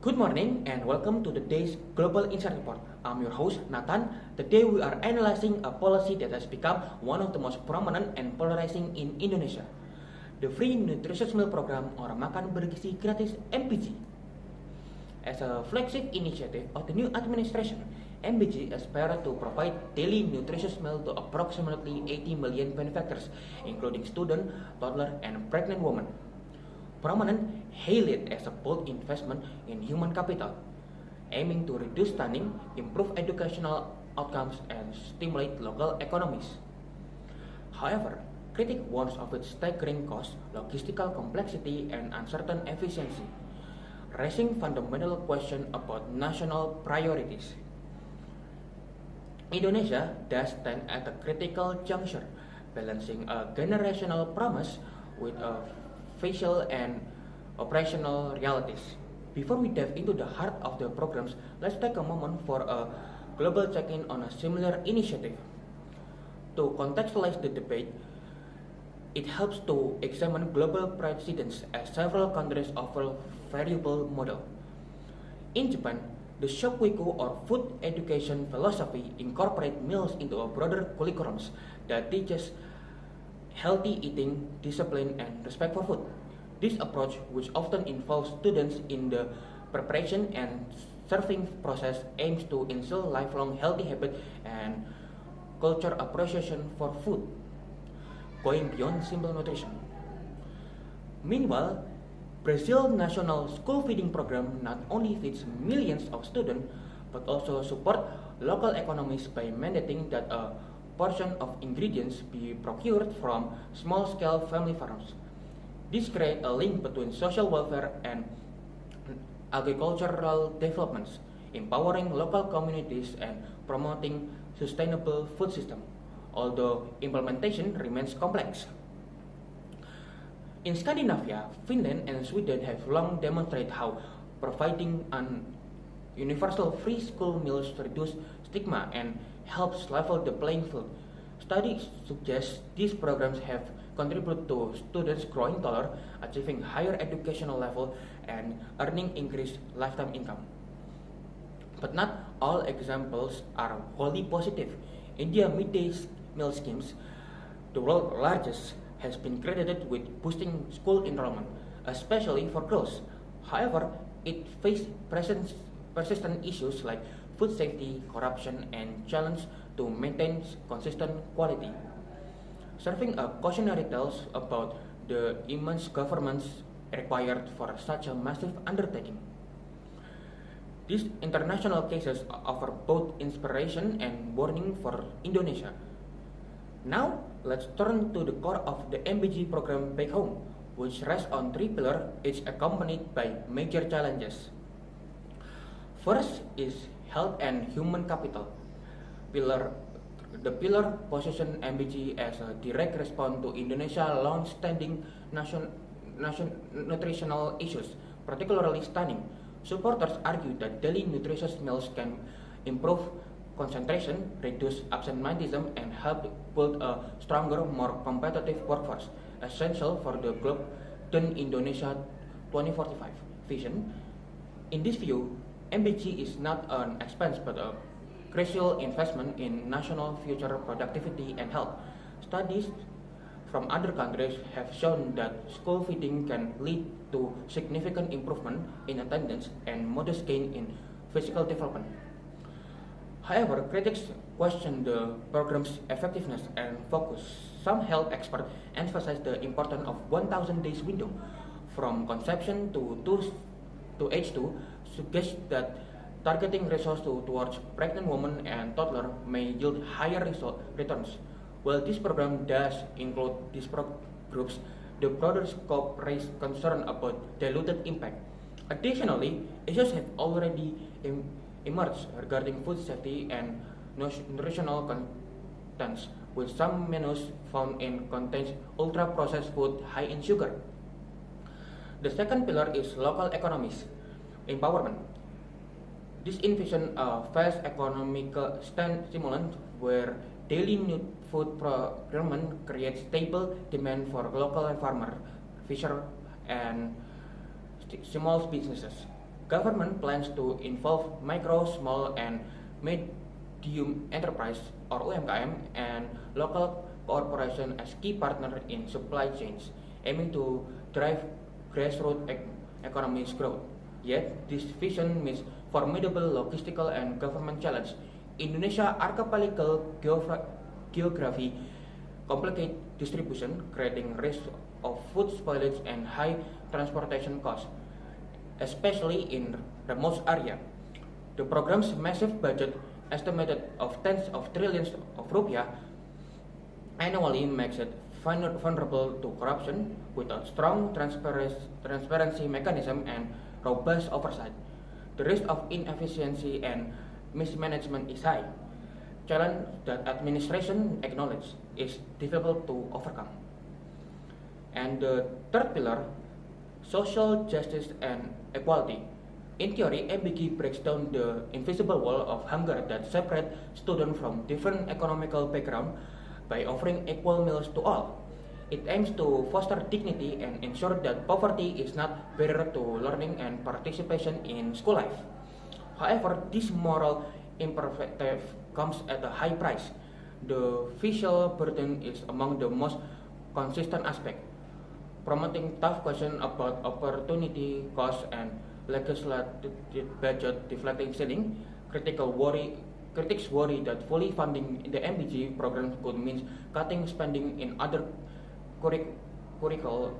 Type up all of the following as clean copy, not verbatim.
Good morning and welcome to today's Global Insight Report. I'm your host Nathan. Today we are analyzing a policy that has become one of the most prominent and polarizing in Indonesia. The Free Nutritious Meal Program or Makan Bergizi Gratis MBG. As a flagship initiative of the new administration, MBG aspires to provide daily nutritious meal to approximately 80 million benefactors, including students, toddlers, and pregnant women. Prominent hail it as a bold investment in human capital, aiming to reduce stunning, improve educational outcomes, and stimulate local economies. However, critics warn of its staggering cost, logistical complexity, and uncertain efficiency, raising fundamental questions about national priorities. Indonesia does stand at a critical juncture, balancing a generational promise with a facial and operational realities. Before we dive into the heart of the programs, let's take a moment for a global check-in on a similar initiative. To contextualize the debate, it helps to examine global precedents as several countries offer variable model. In Japan, the Shokuiku or food education philosophy incorporates meals into a broader curriculum that teaches healthy eating, discipline, and respect for food. This approach, which often involves students in the preparation and serving process, aims to instill lifelong healthy habits and culture appreciation for food, going beyond simple nutrition. Meanwhile, Brazil's national school feeding program not only feeds millions of students, but also support local economies by mandating that a portion of ingredients be procured from small-scale family farms. This creates a link between social welfare and agricultural developments, empowering local communities and promoting sustainable food system, although implementation remains complex. In Scandinavia, Finland and Sweden have long demonstrated how providing an universal free school meals reduce stigma and helps level the playing field. Studies suggest these programs have contributed to students growing taller, achieving higher educational level, and earning increased lifetime income. But not all examples are wholly positive. India midday meal schemes, the world's largest, has been credited with boosting school enrollment, especially for girls. However, it faced persistent issues like food safety, corruption, and challenge to maintain consistent quality. Serving a cautionary tales about the immense governments required for such a massive undertaking. These international cases offer both inspiration and warning for Indonesia. Now, let's turn to the core of the MBG program back home, which rests on three pillars, each accompanied by major challenges. First is health and human capital. The pillar positions MBG as a direct response to Indonesia's long-standing nutritional issues, particularly stunning. Supporters argue that daily nutritious meals can improve concentration, reduce absenteeism, and help build a stronger, more competitive workforce, essential for the Golden Indonesia 2045 vision. In this view, MBG is not an expense but a crucial investment in national future productivity and health. Studies from other countries have shown that school feeding can lead to significant improvement in attendance and modest gain in physical development. However, critics question the program's effectiveness and focus. Some health experts emphasize the importance of 1,000 days window from conception to age 2, suggest that targeting resources towards pregnant women and toddlers may yield higher returns. While this program does include these groups, the broader scope raises concern about diluted impact. Additionally, issues have already emerged regarding food safety and nutritional contents, with some menus found in contains ultra-processed food high in sugar. The second pillar is local economies empowerment. This envisions a fast economic stimulant where daily food procurement creates stable demand for local farmer, fisher, and small businesses. Government plans to involve micro, small, and medium enterprise or UMKM and local corporation as key partner in supply chains, aiming to drive grassroots economies growth. Yet, this vision meets formidable logistical and government challenge. Indonesia archipelago geography complicate distribution, creating risk of food spoilage and high transportation costs, especially in remote area. The program's massive budget, estimated of tens of trillions of rupiah, annually makes it vulnerable to corruption without strong transparency mechanism and robust oversight. The risk of inefficiency and mismanagement is high, challenge that administration acknowledges is difficult to overcome. And the third pillar, social justice and equality. In theory, MBG breaks down the invisible wall of hunger that separates students from different economical backgrounds by offering equal meals to all. It aims to foster dignity and ensure that poverty is not barrier to learning and participation in school life. However, this moral imperative comes at a high price. The fiscal burden is among the most consistent aspects, promoting tough questions about opportunity cost and legislative budget deflecting ceiling. Critics worry that fully funding the MBG program could mean cutting spending in other critical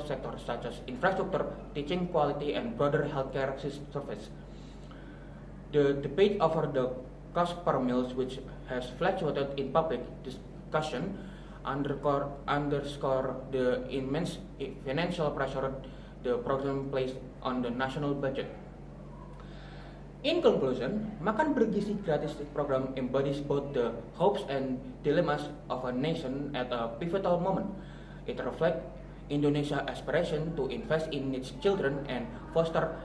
sectors such as infrastructure, teaching quality, and broader healthcare service. The debate over the cost per meal, which has fluctuated in public discussion, underscore the immense financial pressure the program placed on the national budget. In conclusion, Makan Bergizi Gratis program embodies both the hopes and dilemmas of a nation at a pivotal moment. It reflects Indonesia's aspiration to invest in its children and foster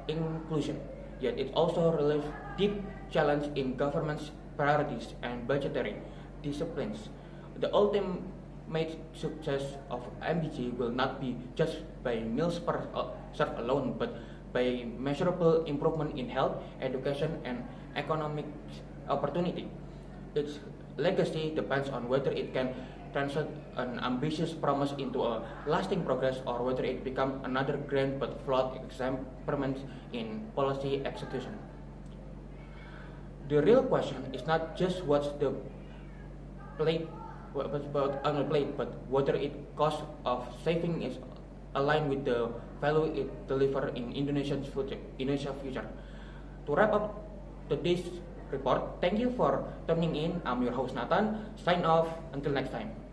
inclusion. Yet it also relieves deep challenge in government's priorities and budgetary disciplines. The ultimate success of MBG will not be judged by meals per served alone, but by measurable improvement in health, education, and economic opportunity. Its legacy depends on whether it can translate an ambitious promise into a lasting progress or whether it becomes another grand but flawed experiment in policy execution. The real question is not just what's on the plate, but whether its cost of saving is aligned with the value it delivers in Indonesia's future. To wrap up today's report, thank you for tuning in. I'm your host Nathan. Sign off. Until next time.